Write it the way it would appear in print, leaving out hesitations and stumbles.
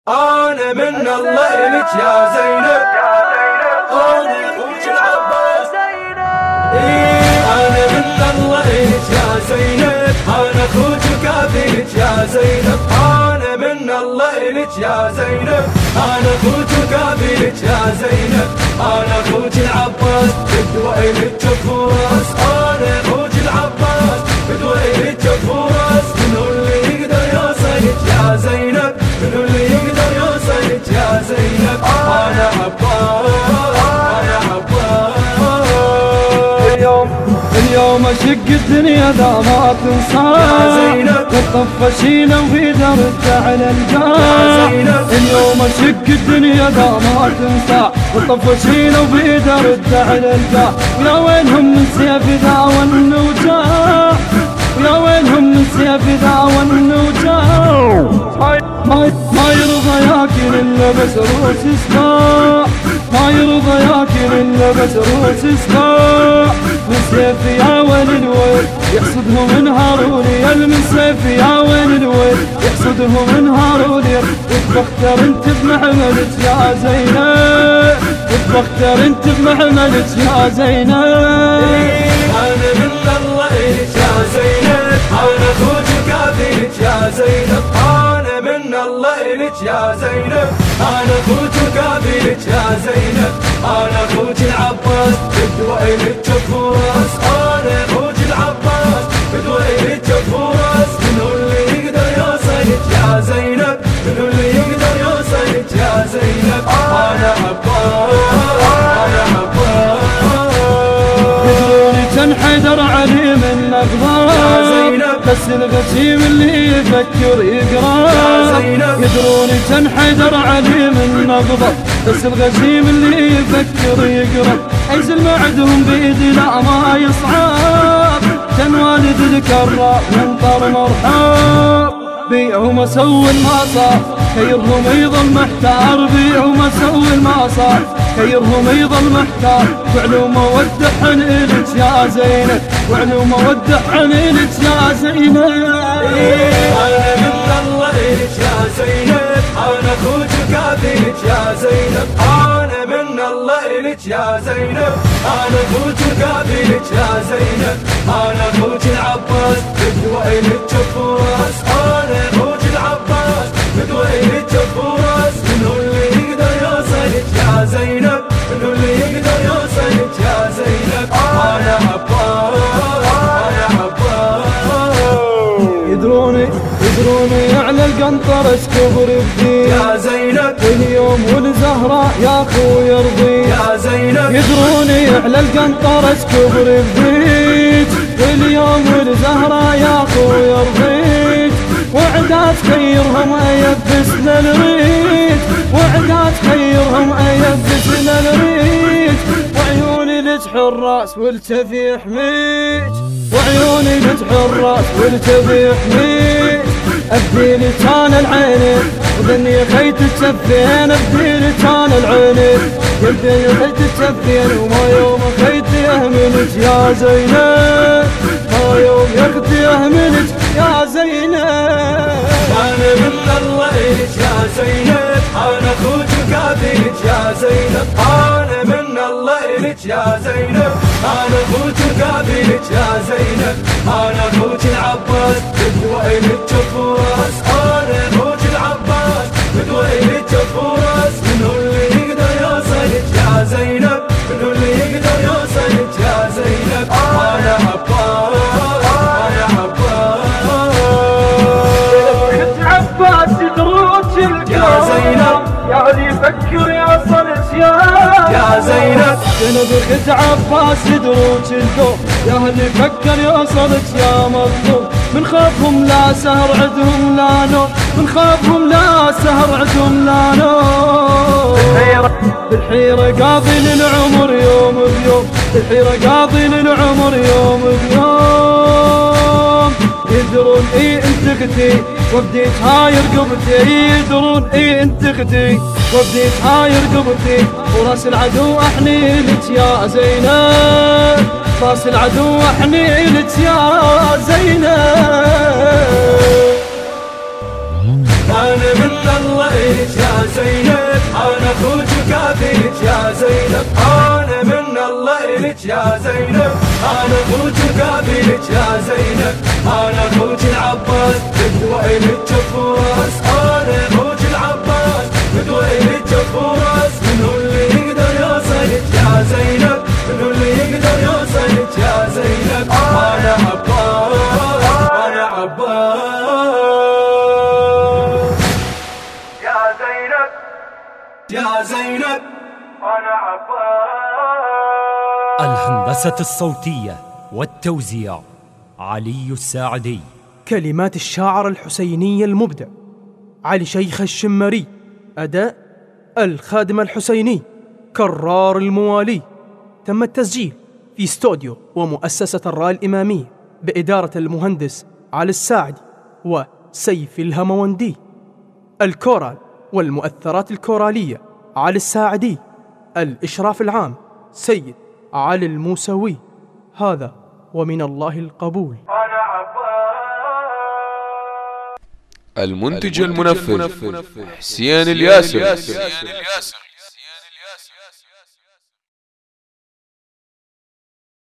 أنا من الله إلك يا زينب، أنا أخوك العباس. أنا من الله إلك يا زينب، أنا أخوك وكافيك يا زينب. أنا من الله إلك يا زينب، أنا أخوك وكافيك يا زينب. أنا أخوك العباس بدوى إلك جف وراس. أنا أخوك العباس بدوى إلك جف وراس. منو اللي يقدر يوصلك يا زينب؟ منو اللي يقدر يوصلك يا زينب؟ أنا عباس، أنا عباس. اليوم اشق الدنيا ذا ما تنسى يا زينب، وطفشينا وفي درجة على الجاه. اليوم اشق الدنيا ذا ما تنسى وطفشينا وفي درجة على الجاه. ويا وينهم من سيف ذا والنوجاه، ويا وينهم من سيف ذا والنوجاه. ما يرضى ياكل الا بس روس سباع، ما يرضى ياكل الا بس روس سباع. من سيف يا وين الويل يحصدهم من هارونيل، من سيف يا وين الويل يحصدهم من هارونيل. وتبختر انت بمحملك يا زينب، وتبختر انت بمحملك يا زينب. أنا من الله إلك يا زينب، أنا أخوك وكافيك يا زينب. أنا من الله إلك يا زينب، أنا أخوك وكافيك يا زينب. أنا أخوك العباس بدوى إلك جف وراس. أنا أخوك العباس بدوى إلك جف وراس. منو اللي يقدر يوصلك يا زينب؟ منو اللي يقدر يوصلك يا زينب؟ أنا عباس، أنا عباس. تنحدر علي من أقضاء، بس الغشيم اللي يفكر يقرأ. يدرون تنحدر علي من أقضاء، بس الغشيم اللي يفكر يقرأ. أيزل معدهم بيدي لا ما يصعب، كان والد الكرة من طر مرحب. بيعوا ما سووا ما صار خيرهم يظل محتار، بيعوا ما سووا ما صار خيرهم يظل محتار. وعلو مودع عن إلك يا زينب، وعلو مودع عن إلك يا زينب. أنا من الله إلك يا زينب، أنا أخوك وكافيك يا زينب. أنا من الله إلك يا زينب، أنا أخوك وكافيك يا زينب. أنا أخوك العباس بدوى إلك جف وراس. أنا أخوك العباس بدوى إلك جف وراس. منو اللي يقدر يوصلك يا زينب؟ منو اللي يقدر يوصلك يا زينب؟ أنا عباس، أنا عباس. يدروني على القنطرة كبر بدي يا زينب، واليوم والزهراء يا اخوي يرضي يا زينب. يدروني على القنطرة كبر بديك، واليوم والزهراء يا اخوي يرضيك. وعدات خيرهم ايبس للريت، وعدات خيرهم ايبس للريت. وعيوني لجح الراس والتفي يحميك، وعيوني لجح الراس والتفي يحميك. ابديلي كان العينين وذني خيت التفين، ابديلي كان العينين يبدي خيت التفين. وما يوم خيت يهملك يا زينب، ما يوم يخدي يهملك يا زينب. أنا من الله إلك يا زينب، أنا أخوك وكافيك يا زينب. أنا من الله إلك يا زينب، أنا أخوك وكافيك يا زينب. أنا أخوك العباس بدوى إلك جف وراس. أنا أخوك العباس بدوى إلك جف وراس. منو اللي يقدر يوصلك يا زينب؟ منو اللي يقدر يوصلك يا زينب؟ أنا عباس، أنا عباس. عباس دروج يا زينب، يا اللي يفكر يا صلت يا زينب. بنبخت عباس دروج الكون، يا اللي يفكر يا صلت يا مظلوم. من خافهم لا سهر عدهم لا نوم، من خافهم لا سهر عدهم لا نوم. بالحيرة قاضي للعمر يوم بيوم، بالحيرة قاضي للعمر يوم بيوم. يدرون اي انت اختي وبديت هاي رقبتي، يدرون اي انت اختي وبديت هاي رقبتي. وراس العدو احني لك يا زينب، راس العدو احني لك يا زينب. أنا من الله إلك يا زينب، أنا أخوك وكافيك يا زينب. أنا من الله إلك يا زينب، أنا أخوك وكافيك يا زينب. أنا أخوك العباس قدوة إلك كف وراس، أنا أخوك العباس قدوة إلك كف وراس. منو اللي يقدر يوصلك يا زينب، منو اللي يقدر يوصلك يا زينب. أنا عباس، أنا عباس يا زينب، يا زينب أنا عباس. الهندسة الصوتية والتوزيع علي الساعدي. كلمات الشاعر الحسيني المبدع علي شيخ الشمري. أداء الخادم الحسيني كرار الموالي. تم التسجيل في استوديو ومؤسسة الراي الإمامية بإدارة المهندس علي الساعدي وسيف الهموندي. الكورال والمؤثرات الكورالية علي الساعدي. الإشراف العام سيد علي الموسوي. هذا ومن الله القبول. المنتج المنفذ حسين الياسر.